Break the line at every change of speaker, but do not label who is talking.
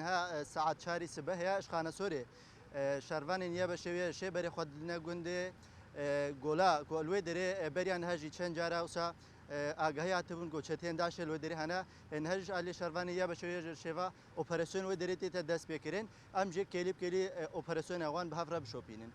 انها ساعات شاري سبه اشخانه سوري شروان نیا بشویه شه بری خود نگونده گولا گلوی داره بریان هجی چند جاره اوسا آگاهی اتبون گوچتین داشته لو داره هنه انهج علی شروان نیا بشویه شوا اپراسیون و داره تیت دست بکرین ام جه کلیب کلی اپراسیون اوان به هفره بشوپینن